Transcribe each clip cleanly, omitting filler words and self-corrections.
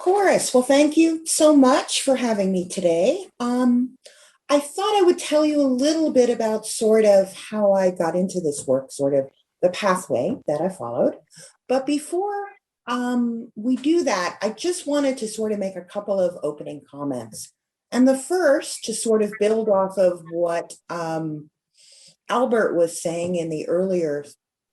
course. Well, thank you so much for having me today. I thought I would tell you a little bit about sort of how I got into this work, sort of the pathway that I followed. But before we do that, I just wanted to sort of make a couple of opening comments. And the first, to sort of build off of what Albert was saying in the earlier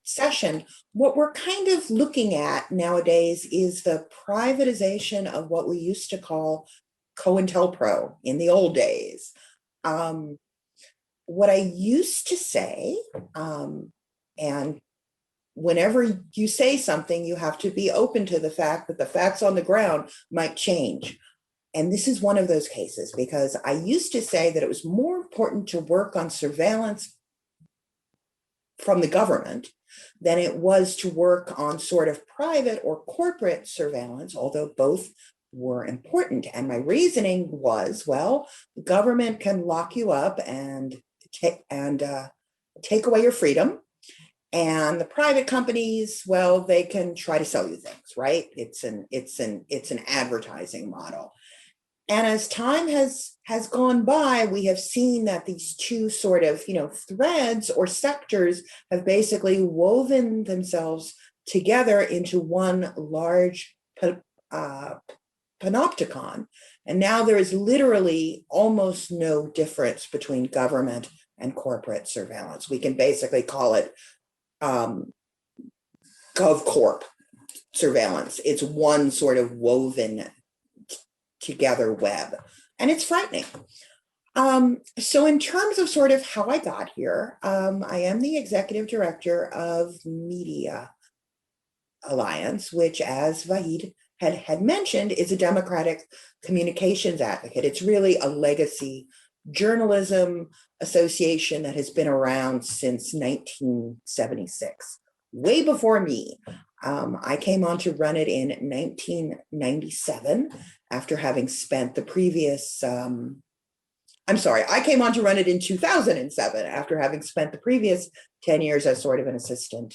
session, what we're kind of looking at nowadays is the privatization of what we used to call COINTELPRO in the old days. What I used to say, and whenever you say something, you have to be open to the fact that the facts on the ground might change. And this is one of those cases, because I used to say that it was more important to work on surveillance from the government than it was to work on sort of private or corporate surveillance, although both were important. And my reasoning was, well, the government can lock you up and take away your freedom. And the private companies, well, they can try to sell you things, right? It's an advertising model. And as time has gone by, we have seen that these two sort of, threads or sectors have basically woven themselves together into one large panopticon. And now there is literally almost no difference between government and corporate surveillance. We can basically call it GovCorp surveillance. It's one sort of woven together web, and it's frightening. So in terms of sort of how I got here, I am the executive director of Media Alliance, which, as Vahid had mentioned, is a democratic communications advocate. It's really a legacy journalism association that has been around since 1976, way before me. I came on to run it in 1997 after having spent the previous, I came on to run it in 2007 after having spent the previous 10 years as sort of an assistant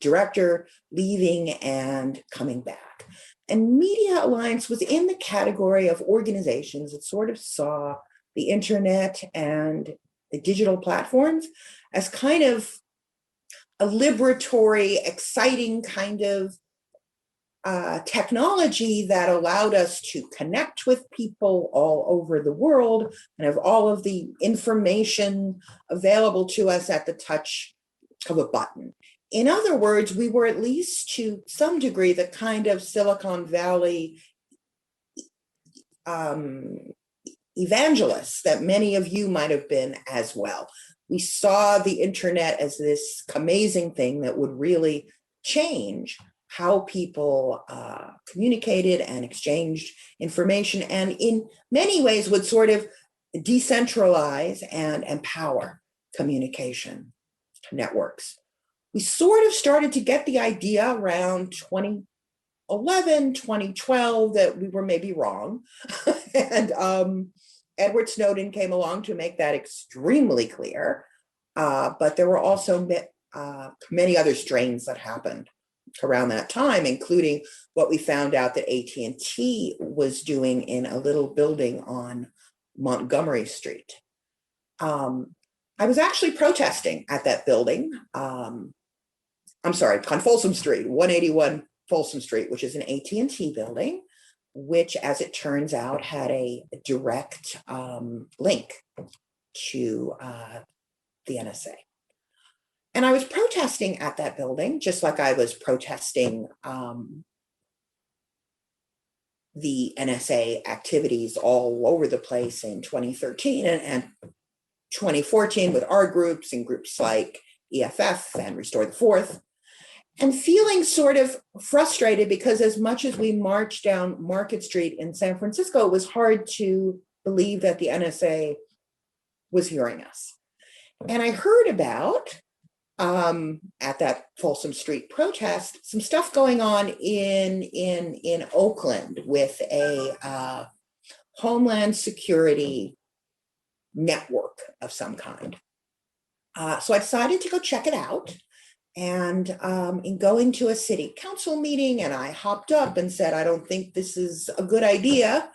director, leaving and coming back. And Media Alliance was in the category of organizations that sort of saw the internet and the digital platforms as kind of a liberatory, exciting kind of technology that allowed us to connect with people all over the world and have all of the information available to us at the touch of a button. In other words, we were at least to some degree the kind of Silicon Valley evangelists that many of you might have been as well. We saw the internet as this amazing thing that would really change how people communicated and exchanged information, and in many ways would sort of decentralize and empower communication networks. We sort of started to get the idea around 2011, 2012 that we were maybe wrong. And Edward Snowden came along to make that extremely clear. But there were also many other strains that happened around that time, including what we found out that AT&T was doing in a little building on Montgomery Street. I was actually protesting at that building. On Folsom Street, 181 Folsom Street, which is an AT&T building, which, as it turns out, had a direct link to the NSA. And I was protesting at that building, just like I was protesting the NSA activities all over the place in 2013 and 2014 with our groups and groups like EFF and Restore the Fourth, and feeling sort of frustrated because as much as we marched down Market Street in San Francisco, it was hard to believe that the NSA was hearing us. And I heard about, at that Folsom Street protest, some stuff going on in Oakland with a Homeland Security network of some kind. So I decided to go check it out. And in going to a city council meeting, and I hopped up and said, I don't think this is a good idea.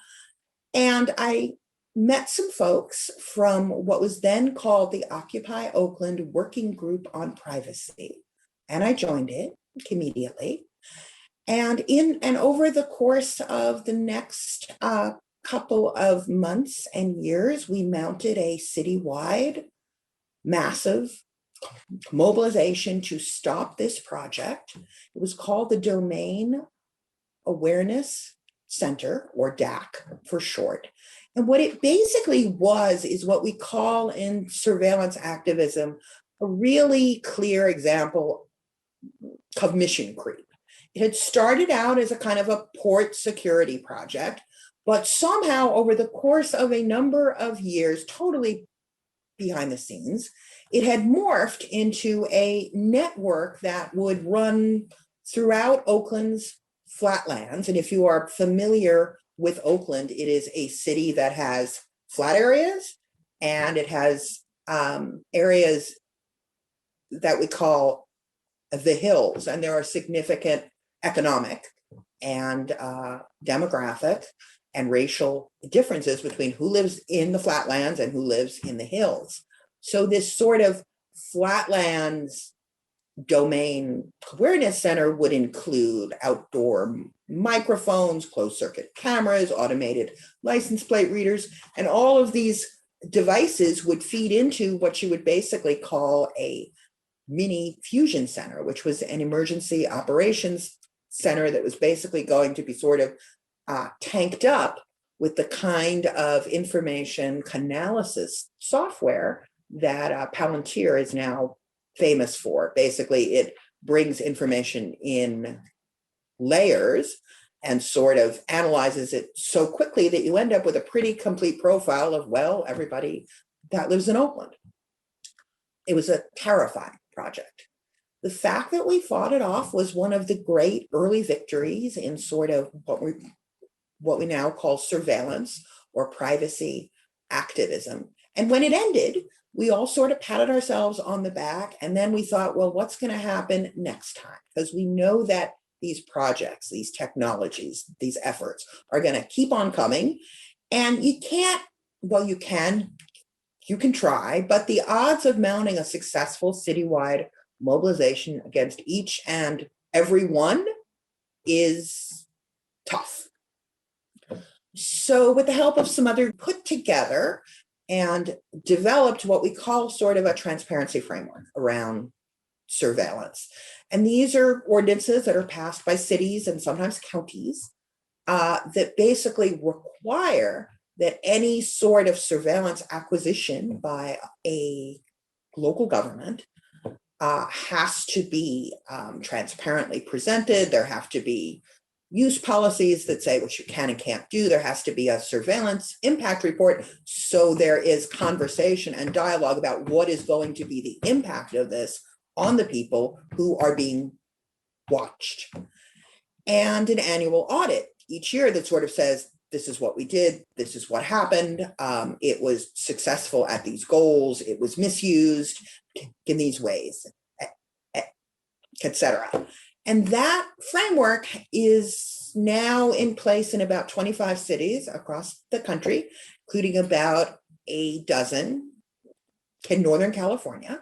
And I met some folks from what was then called the Occupy Oakland Working Group on Privacy. And I joined it immediately. And over the course of the next couple of months and years, we mounted a citywide, massive mobilization to stop this project. It was called the Domain Awareness Center, or DAC for short. And what it basically was is what we call in surveillance activism a really clear example of mission creep. It had started out as a kind of a port security project, but somehow over the course of a number of years, totally behind the scenes, it had morphed into a network that would run throughout Oakland's flatlands. And if you are familiar with Oakland, it is a city that has flat areas, and it has areas that we call the hills, and there are significant economic and demographic and racial differences between who lives in the flatlands and who lives in the hills. So this sort of flatlands domain awareness center would include outdoor microphones, closed circuit cameras, automated license plate readers, and all of these devices would feed into what you would basically call a mini fusion center, which was an emergency operations center that was basically going to be sort of tanked up with the kind of information analysis software that Palantir is now famous for. Basically, it brings information in layers and sort of analyzes it so quickly that you end up with a pretty complete profile of, well, everybody that lives in Oakland. It was a terrifying project. The fact that we fought it off was one of the great early victories in sort of what we now call surveillance or privacy activism. And when it ended, we all sort of patted ourselves on the back. And then we thought, well, what's going to happen next time? Because we know that these projects, these technologies, these efforts are going to keep on coming. And you can't, well, you can try, but the odds of mounting a successful citywide mobilization against each and every one is tough. So with the help of some other put together and developed what we call sort of a transparency framework around surveillance. And these are ordinances that are passed by cities and sometimes counties that basically require that any sort of surveillance acquisition by a local government has to be transparently presented. There have to be use policies that say what you can and can't do. There has to be a surveillance impact report. So there is conversation and dialogue about what is going to be the impact of this on the people who are being watched. And an annual audit each year that sort of says, this is what we did, this is what happened, it was successful at these goals, it was misused in these ways, etc. And that framework is now in place in about 25 cities across the country, including about a dozen in Northern California.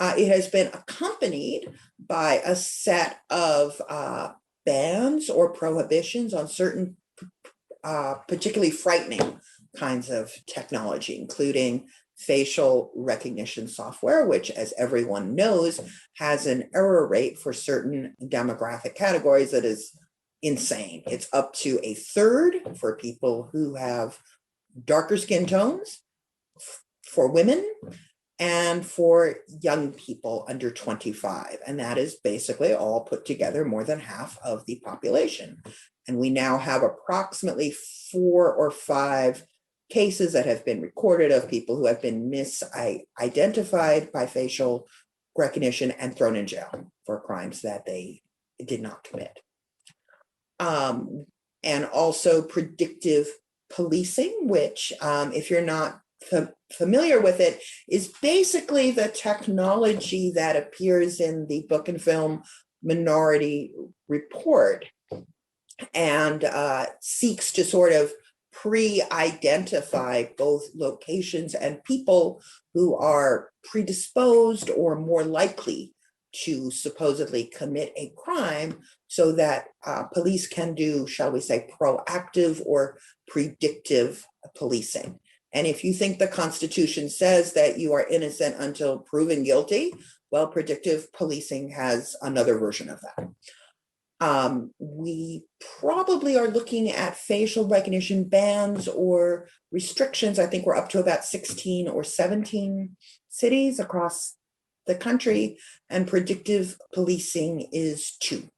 It has been accompanied by a set of bans or prohibitions on certain particularly frightening kinds of technology, including facial recognition software, which, as everyone knows, has an error rate for certain demographic categories that is insane. It's up to 1/3 for people who have darker skin tones, for women, and for young people under 25. And that is basically all put together more than half of the population. And we now have approximately 4 or 5 cases that have been recorded of people who have been misidentified by facial recognition and thrown in jail for crimes that they did not commit. And also predictive policing, which if you're not familiar with it, is basically the technology that appears in the book and film Minority Report, and seeks to sort of pre-identify both locations and people who are predisposed or more likely to supposedly commit a crime, so that police can do, shall we say, proactive or predictive policing. And if you think the Constitution says that you are innocent until proven guilty, well, predictive policing has another version of that. We probably are looking at facial recognition bans or restrictions. I think we're up to about 16 or 17 cities across the country, and predictive policing is 2.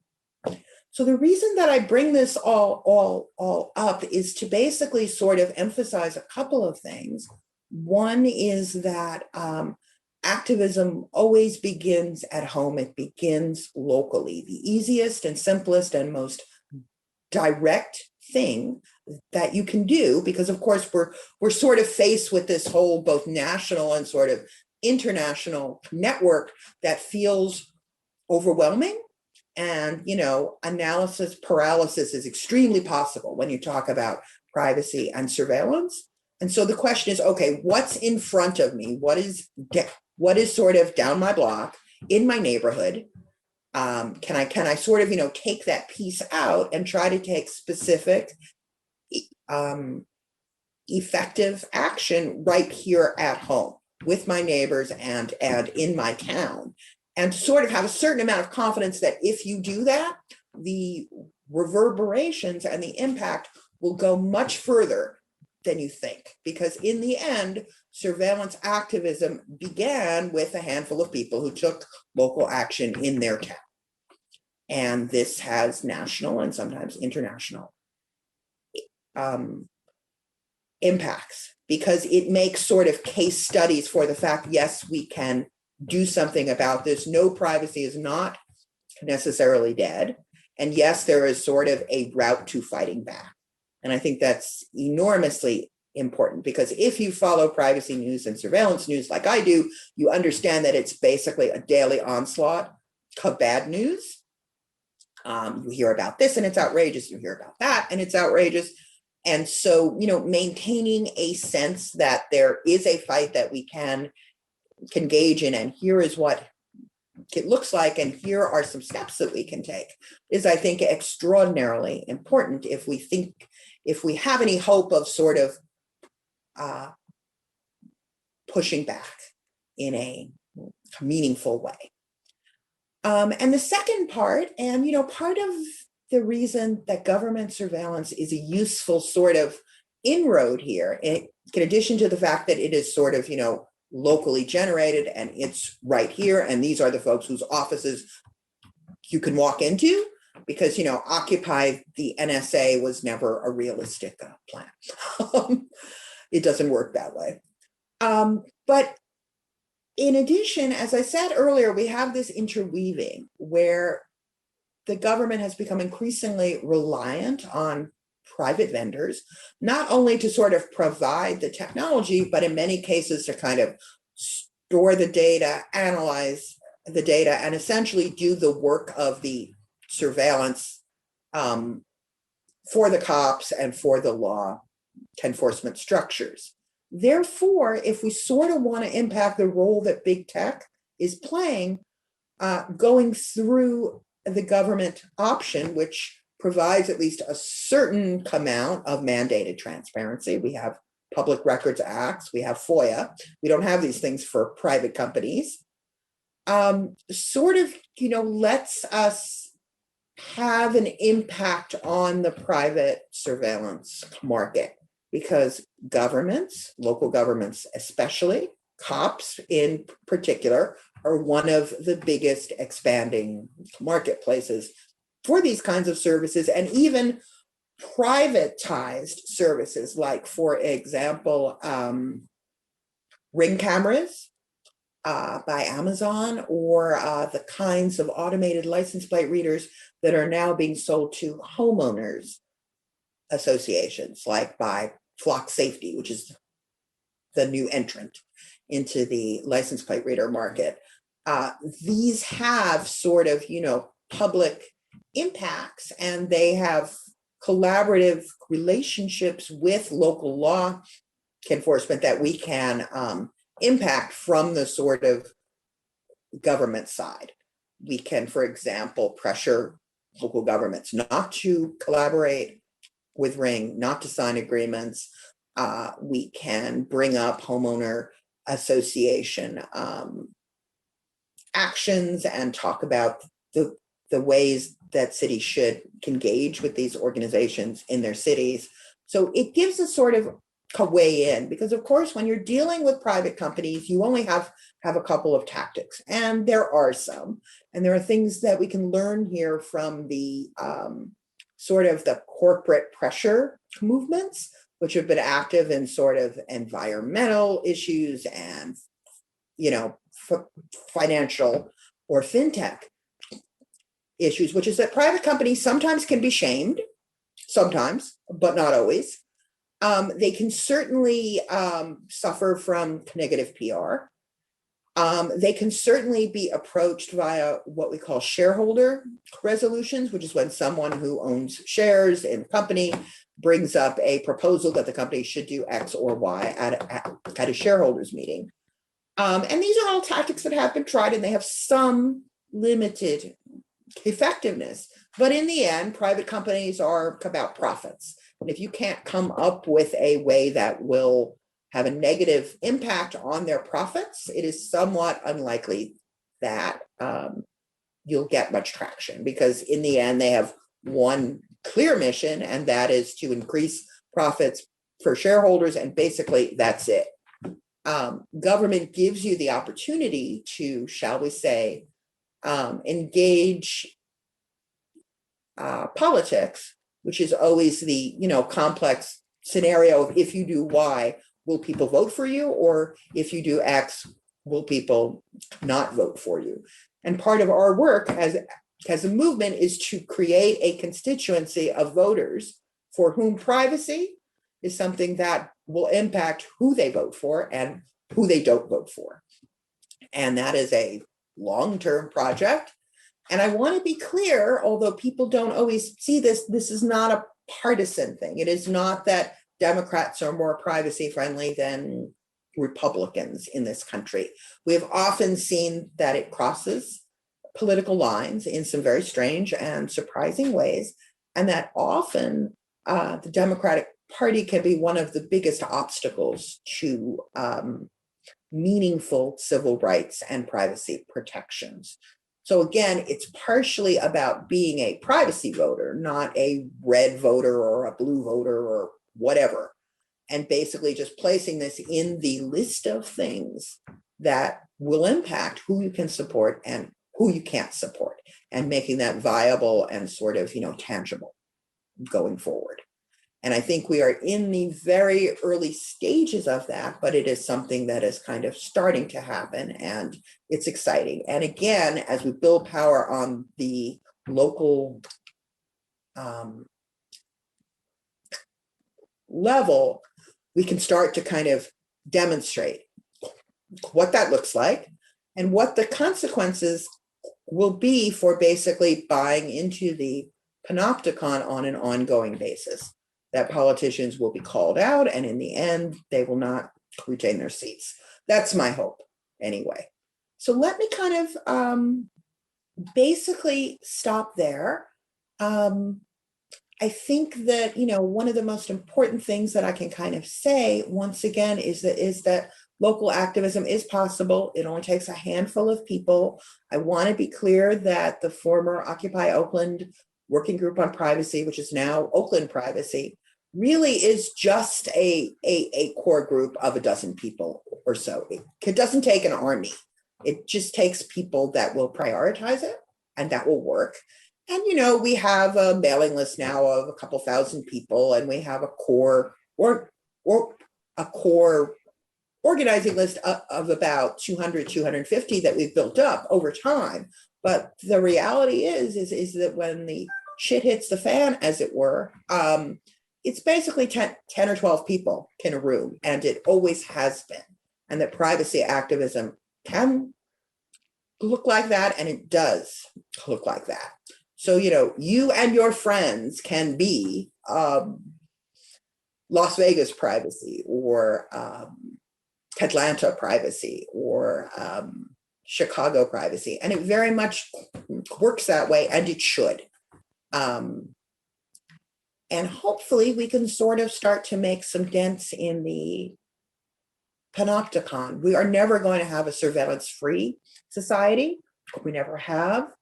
So the reason that I bring this all up is to basically sort of emphasize a couple of things. One is that activism always begins at home. It begins locally. The easiest and simplest and most direct thing that you can do, because of course we're sort of faced with this whole both national and sort of international network that feels overwhelming. And, you know, analysis paralysis is extremely possible when you talk about privacy and surveillance. And so the question is, okay, what's in front of me? What is sort of down my block in my neighborhood? Can I sort of, you know, take that piece out and try to take specific, effective action right here at home with my neighbors and in my town, and sort of have a certain amount of confidence that if you do that, the reverberations and the impact will go much further than you think. Because in the end, surveillance activism began with a handful of people who took local action in their town. And this has national and sometimes international impacts, because it makes sort of case studies for the fact, yes, we can do something about this. No, privacy is not necessarily dead. And yes, there is sort of a route to fighting back. And I think that's enormously important, because if you follow privacy news and surveillance news like I do, you understand that it's basically a daily onslaught of bad news. You hear about this and it's outrageous. You hear about that and it's outrageous. And so, you know, maintaining a sense that there is a fight that we can engage in, and here is what it looks like, and here are some steps that we can take, is, I think, extraordinarily important if we have any hope of sort of pushing back in a meaningful way. And the second part, and, you know, part of the reason that government surveillance is a useful sort of inroad here, in addition to the fact that it is sort of, you know, locally generated and it's right here, and these are the folks whose offices you can walk into, because, you know, Occupy the NSA was never a realistic plan. It doesn't work that way. But in addition, as I said earlier, we have this interweaving where the government has become increasingly reliant on private vendors, not only to sort of provide the technology, but in many cases to kind of store the data, analyze the data, and essentially do the work of the surveillance for the cops and for the law enforcement structures. Therefore, if we sort of want to impact the role that big tech is playing, going through the government option, which provides at least a certain amount of mandated transparency. We have Public Records Acts, we have FOIA. We don't have these things for private companies. Sort of, you know, lets us have an impact on the private surveillance market, because governments, local governments especially, cops in particular, are one of the biggest expanding marketplaces for these kinds of services, and even privatized services, like, for example, Ring cameras by Amazon, or the kinds of automated license plate readers that are now being sold to homeowners associations, like by Flock Safety, which is the new entrant into the license plate reader market. These have sort of, public impacts, and they have collaborative relationships with local law enforcement that we can impact from the sort of government side. We can, for example, pressure local governments not to collaborate with Ring, not to sign agreements. We can bring up homeowner association actions and talk about the ways that cities should engage with these organizations in their cities. So it gives us sort of a way in, because of course, when you're dealing with private companies, you only have a couple of tactics, and there are some, and there are things that we can learn here from the sort of the corporate pressure movements, which have been active in sort of environmental issues and, financial or fintech issues, which is that private companies sometimes can be shamed, sometimes, but not always. They can certainly suffer from negative PR. They can certainly be approached via what we call shareholder resolutions, which is when someone who owns shares in a company brings up a proposal that the company should do X or Y at a shareholders meeting. And these are all tactics that have been tried, and they have some limited effectiveness. But in the end, private companies are about profits. And if you can't come up with a way that will have a negative impact on their profits, it is somewhat unlikely that you'll get much traction, because in the end, they have one clear mission, and that is to increase profits for shareholders. And basically, that's it. Government gives you the opportunity to, shall we say, engage politics, which is always the complex scenario of, if you do Y, will people vote for you? Or if you do X, will people not vote for you? And part of our work as a movement is to create a constituency of voters for whom privacy is something that will impact who they vote for and who they don't vote for. And that is a long-term project. And I want to be clear, although people don't always see this, this is not a partisan thing. It is not that Democrats are more privacy friendly than Republicans in this country. We have often seen that it crosses political lines in some very strange and surprising ways, and that often the Democratic Party can be one of the biggest obstacles to meaningful civil rights and privacy protections. So again, it's partially about being a privacy voter, not a red voter or a blue voter or whatever, and basically just placing this in the list of things that will impact who you can support and who you can't support, and making that viable and sort of, tangible going forward. And I think we are in the very early stages of that, but it is something that is kind of starting to happen, and it's exciting. And again, as we build power on the local level, we can start to kind of demonstrate what that looks like and what the consequences will be for basically buying into the panopticon on an ongoing basis. That politicians will be called out, and in the end, they will not retain their seats. That's my hope, anyway. So let me kind of basically stop there. I think that, one of the most important things that I can kind of say, once again, is that local activism is possible. It only takes a handful of people. I want to be clear that the former Occupy Oakland Working Group on Privacy, which is now Oakland Privacy, really is just a core group of a dozen people or so. It doesn't take an army. It just takes people that will prioritize it and that will work. And, we have a mailing list now of a couple thousand people, and we have a core or a core organizing list of about 200, 250 that we've built up over time. But the reality is that when the shit hits the fan, as it were, it's basically 10 or 12 people in a room, and it always has been. And that privacy activism can look like that, and it does look like that. So, you and your friends can be Las Vegas privacy, or Atlanta privacy, or Chicago privacy. And it very much works that way, and it should. And hopefully we can sort of start to make some dents in the panopticon. We are never going to have a surveillance-free society. We never have.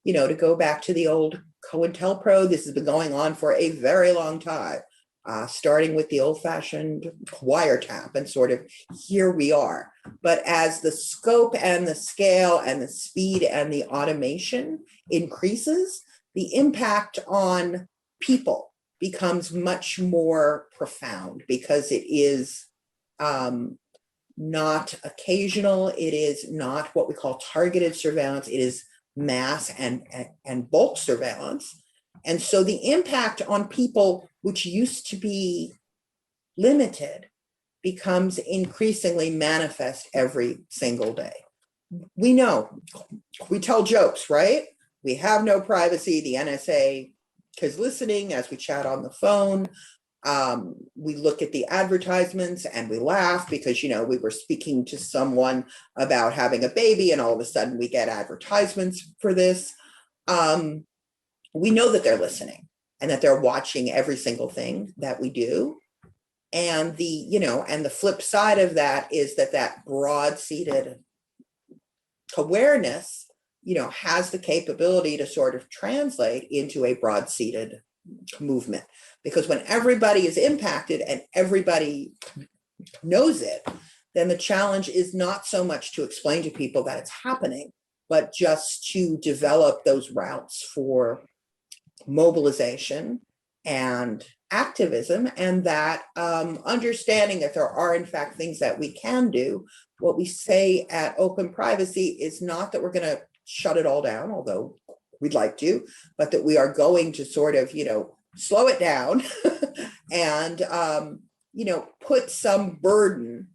To go back to the old COINTELPRO, this has been going on for a very long time, starting with the old-fashioned wiretap, and sort of here we are. But as the scope and the scale and the speed and the automation increases, the impact on people becomes much more profound, because it is not occasional. It is not what we call targeted surveillance. It is mass and bulk surveillance. And so the impact on people, which used to be limited, becomes increasingly manifest every single day. We know, we tell jokes, right? We have no privacy. The NSA is listening as we chat on the phone. We look at the advertisements and we laugh because, we were speaking to someone about having a baby, and all of a sudden we get advertisements for this. We know that they're listening and that they're watching every single thing that we do. And the flip side of that is that broad-seated awareness, has the capability to sort of translate into a broad-seated movement. Because when everybody is impacted and everybody knows it, then the challenge is not so much to explain to people that it's happening, but just to develop those routes for mobilization and activism, and that understanding that there are in fact things that we can do. What we say at Oakland Privacy is not that we're going to shut it all down, although we'd like to, but that we are going to sort of, slow it down and, put some burden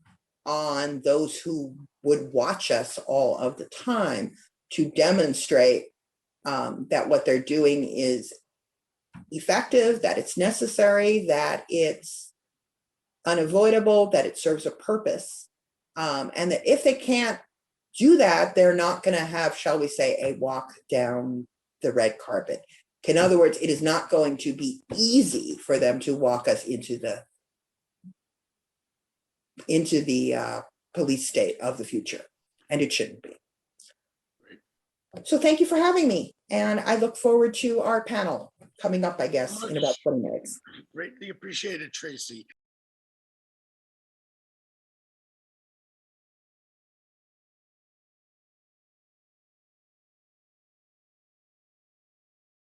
on those who would watch us all of the time, to demonstrate that what they're doing is effective, that it's necessary, that it's unavoidable, that it serves a purpose. And that if they can't do that, they're not going to have, shall we say, a walk down the red carpet. In other words, it is not going to be easy for them to walk us into the police state of the future, and it shouldn't be. So thank you for having me, and I look forward to our panel coming up, I guess, in about 20 minutes. Greatly appreciated, Tracy.